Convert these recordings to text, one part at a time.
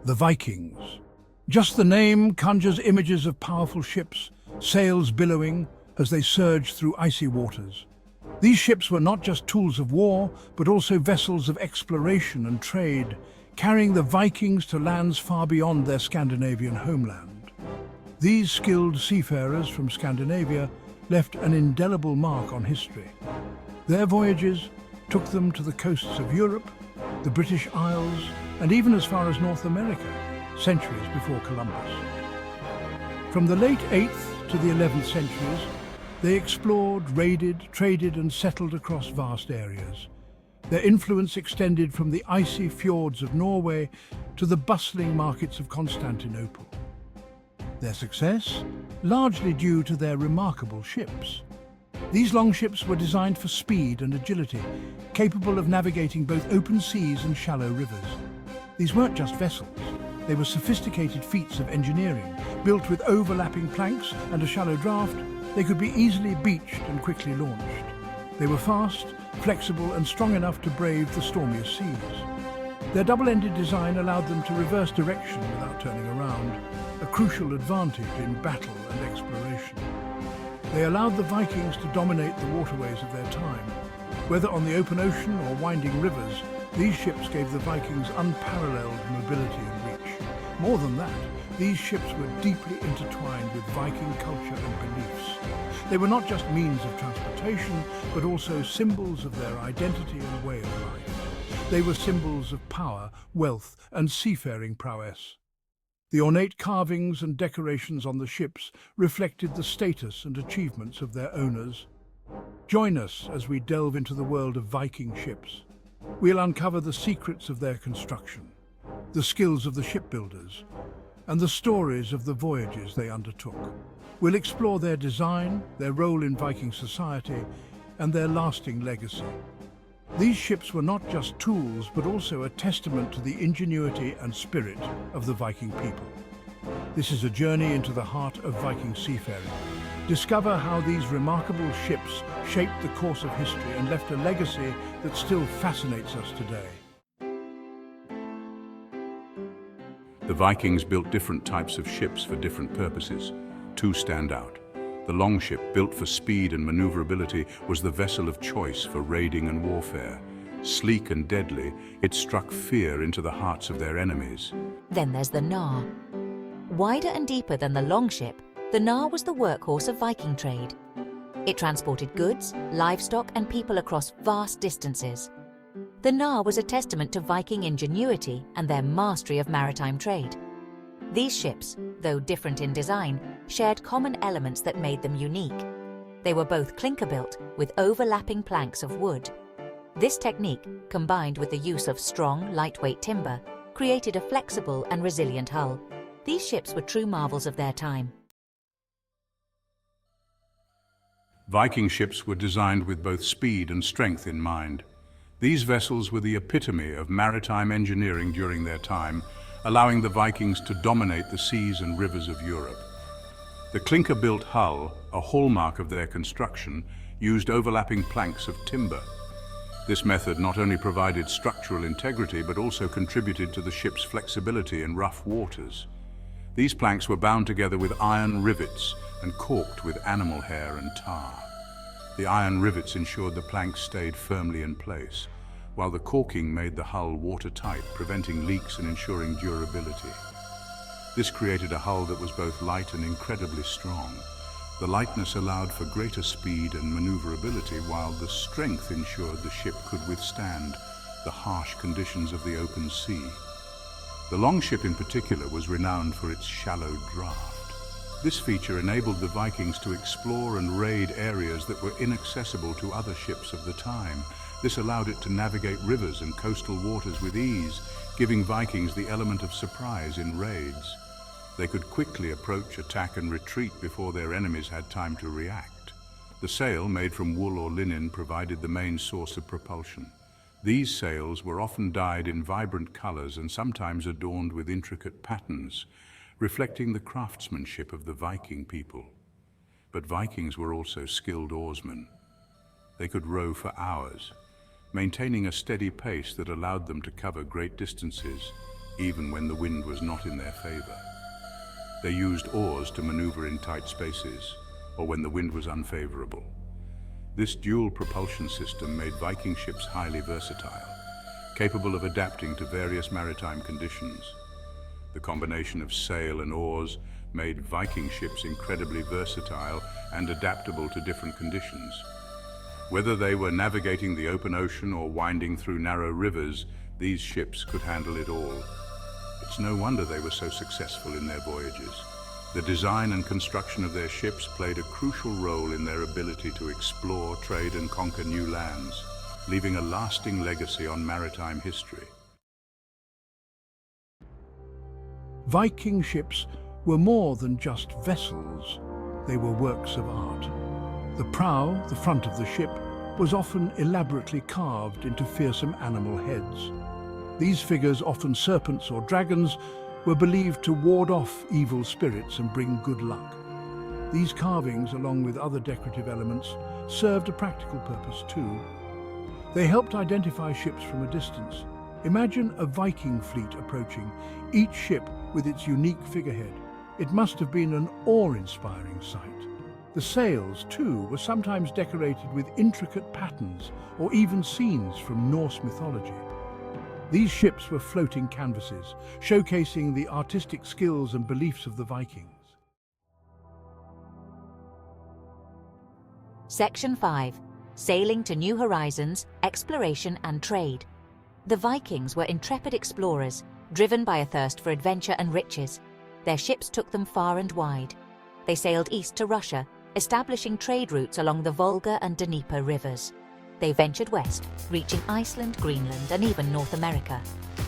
The Vikings. Just the name conjures images of powerful ships, sails billowing as they surge through icy waters. These ships were not just tools of war, but also vessels of exploration and trade, carrying the Vikings to lands far beyond their Scandinavian homeland. These skilled seafarers from Scandinavia left an indelible mark on history. Their voyages took them to the coasts of Europe, the British Isles, and even as far as North America, centuries before Columbus. From the late 8th to the 11th centuries, they explored, raided, traded, and settled across vast areas. Their influence extended from the icy fjords of Norway to the bustling markets of Constantinople. Their success, largely due to their remarkable ships. These longships were designed for speed and agility, capable of navigating both open seas and shallow rivers. These weren't just vessels. They were sophisticated feats of engineering. Built with overlapping planks and a shallow draft, they could be easily beached and quickly launched. They were fast, flexible, and strong enough to brave the stormiest seas. Their double-ended design allowed them to reverse direction without turning around, a crucial advantage in battle and exploration. They allowed the Vikings to dominate the waterways of their time. Whether on the open ocean or winding rivers, these ships gave the Vikings unparalleled mobility and reach. More than that, these ships were deeply intertwined with Viking culture and beliefs. They were not just means of transportation, but also symbols of their identity and way of life. They were symbols of power, wealth, and seafaring prowess. The ornate carvings and decorations on the ships reflected the status and achievements of their owners. Join us as we delve into the world of Viking ships. We'll uncover the secrets of their construction, the skills of the shipbuilders, and the stories of the voyages they undertook. We'll explore their design, their role in Viking society, and their lasting legacy. These ships were not just tools, but also a testament to the ingenuity and spirit of the Viking people. This is a journey into the heart of Viking seafaring. Discover how these remarkable ships shaped the course of history and left a legacy that still fascinates us today. The Vikings built different types of ships for different purposes. Two stand out. The longship, built for speed and maneuverability, was the vessel of choice for raiding and warfare. Sleek and deadly, it struck fear into the hearts of their enemies. Then there's the Gnar. Wider and deeper than the longship, the Gnar was the workhorse of Viking trade. It transported goods, livestock, and people across vast distances. The Gnar was a testament to Viking ingenuity and their mastery of maritime trade. These ships, though different in design, shared common elements that made them unique. They were both clinker-built with overlapping planks of wood. This technique, combined with the use of strong, lightweight timber, created a flexible and resilient hull. These ships were true marvels of their time. Viking ships were designed with both speed and strength in mind. These vessels were the epitome of maritime engineering during their time, allowing the Vikings to dominate the seas and rivers of Europe. The clinker-built hull, a hallmark of their construction, used overlapping planks of timber. This method not only provided structural integrity, but also contributed to the ship's flexibility in rough waters. These planks were bound together with iron rivets and caulked with animal hair and tar. The iron rivets ensured the planks stayed firmly in place, while the caulking made the hull watertight, preventing leaks and ensuring durability. This created a hull that was both light and incredibly strong. The lightness allowed for greater speed and maneuverability, while the strength ensured the ship could withstand the harsh conditions of the open sea. The longship in particular was renowned for its shallow draft. This feature enabled the Vikings to explore and raid areas that were inaccessible to other ships of the time. This allowed it to navigate rivers and coastal waters with ease, giving Vikings the element of surprise in raids. They could quickly approach, attack, and retreat before their enemies had time to react. The sail, made from wool or linen, provided the main source of propulsion. These sails were often dyed in vibrant colors and sometimes adorned with intricate patterns, reflecting the craftsmanship of the Viking people. But Vikings were also skilled oarsmen. They could row for hours, maintaining a steady pace that allowed them to cover great distances. even when the wind was not in their favor. They used oars to maneuver in tight spaces, or when the wind was unfavorable. This dual propulsion system made Viking ships highly versatile, capable of adapting to various maritime conditions. The combination of sail and oars made Viking ships incredibly versatile and adaptable to different conditions. Whether they were navigating the open ocean or winding through narrow rivers, these ships could handle it all. It's no wonder they were so successful in their voyages. The design and construction of their ships played a crucial role in their ability to explore, trade, and conquer new lands, leaving a lasting legacy on maritime history. Viking ships were more than just vessels. They were works of art. The prow, the front of the ship, was often elaborately carved into fearsome animal heads. These figures, often serpents or dragons, were believed to ward off evil spirits and bring good luck. These carvings, along with other decorative elements, served a practical purpose too. They helped identify ships from a distance. Imagine a Viking fleet approaching, each ship with its unique figurehead. It must have been an awe-inspiring sight. The sails, too, were sometimes decorated with intricate patterns or even scenes from Norse mythology. These ships were floating canvases, showcasing the artistic skills and beliefs of the Vikings. Section 5. Sailing to New Horizons, Exploration and Trade. The Vikings were intrepid explorers, driven by a thirst for adventure and riches. Their ships took them far and wide. They sailed east to Russia, establishing trade routes along the Volga and Dnieper rivers. They ventured west, reaching Iceland, Greenland, and even North America.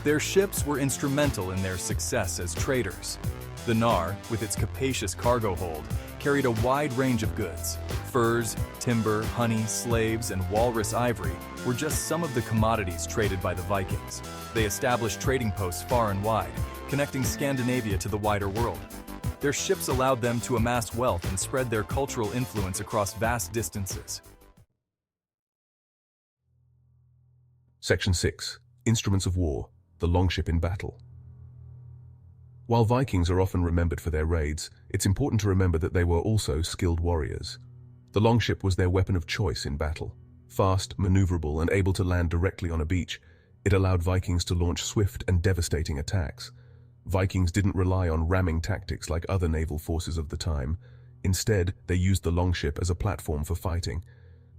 Their ships were instrumental in their success as traders. The Nar, with its capacious cargo hold, carried a wide range of goods. Furs, timber, honey, slaves, and walrus ivory were just some of the commodities traded by the Vikings. They established trading posts far and wide, connecting Scandinavia to the wider world. Their ships allowed them to amass wealth and spread their cultural influence across vast distances. Section 6. Instruments of War, the longship in battle. While Vikings are often remembered for their raids, it's important to remember that they were also skilled warriors. The longship was their weapon of choice in battle. Fast, maneuverable, and able to land directly on a beach, it allowed Vikings to launch swift and devastating attacks. Vikings didn't rely on ramming tactics like other naval forces of the time. Instead, they used the longship as a platform for fighting.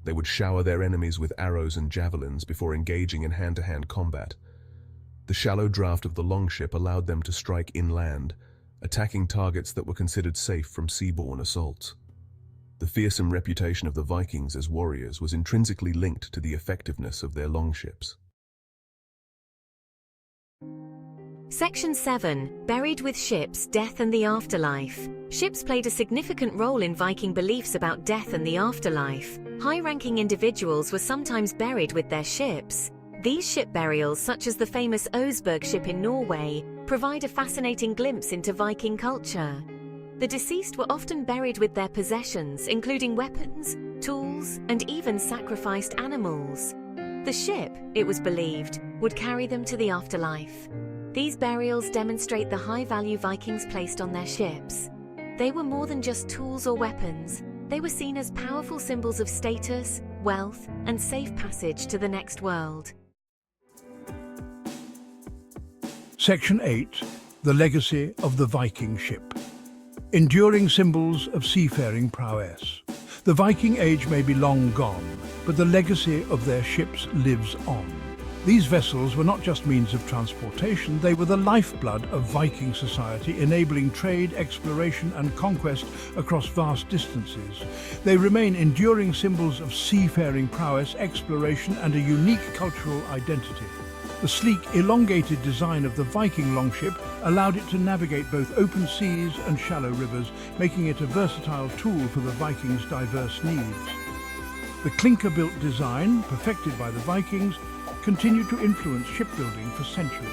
They would shower their enemies with arrows and javelins before engaging in hand-to-hand combat. The shallow draft of the longship allowed them to strike inland, attacking targets that were considered safe from seaborne assaults. The fearsome reputation of the Vikings as warriors was intrinsically linked to the effectiveness of their longships. Section 7. Buried with ships, death and the afterlife. Ships played a significant role in Viking beliefs about death and the afterlife. High-ranking individuals were sometimes buried with their ships. These ship burials, such as the famous Oseberg ship in Norway, provide a fascinating glimpse into Viking culture. The deceased were often buried with their possessions, including weapons, tools, and even sacrificed animals. The ship, it was believed, would carry them to the afterlife. These burials demonstrate the high value Vikings placed on their ships. They were more than just tools or weapons. They were seen as powerful symbols of status, wealth, and safe passage to the next world. Section 8. The Legacy of the Viking Ship. Enduring symbols of seafaring prowess. The Viking Age may be long gone, but the legacy of their ships lives on. These vessels were not just means of transportation, they were the lifeblood of Viking society, enabling trade, exploration and conquest across vast distances. They remain enduring symbols of seafaring prowess, exploration and a unique cultural identity. The sleek, elongated design of the Viking longship allowed it to navigate both open seas and shallow rivers, making it a versatile tool for the Vikings' diverse needs. The clinker-built design, perfected by the Vikings, continued to influence shipbuilding for centuries.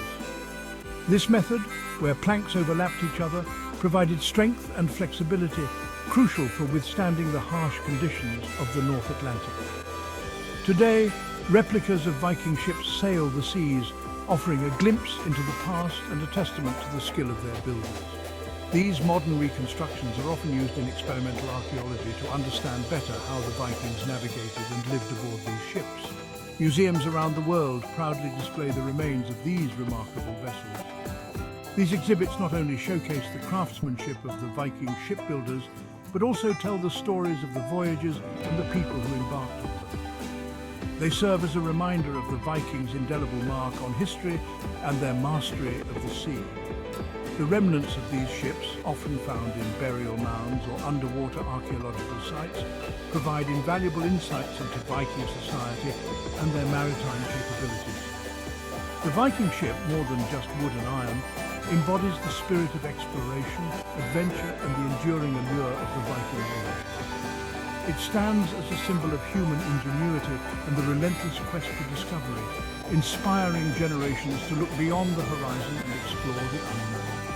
This method, where planks overlapped each other, provided strength and flexibility, crucial for withstanding the harsh conditions of the North Atlantic. Today, replicas of Viking ships sail the seas, offering a glimpse into the past and a testament to the skill of their builders. These modern reconstructions are often used in experimental archaeology to understand better how the Vikings navigated and lived aboard these ships. Museums around the world proudly display the remains of these remarkable vessels. These exhibits not only showcase the craftsmanship of the Viking shipbuilders, but also tell the stories of the voyages and the people who embarked on them. They serve as a reminder of the Vikings' indelible mark on history and their mastery of the sea. The remnants of these ships, often found in burial mounds or underwater archaeological sites, provide invaluable insights into Viking society and their maritime capabilities. The Viking ship, more than just wood and iron, embodies the spirit of exploration, adventure and the enduring allure of the Viking Age. It stands as a symbol of human ingenuity and the relentless quest for discovery, inspiring generations to look beyond the horizon and explore the unknown.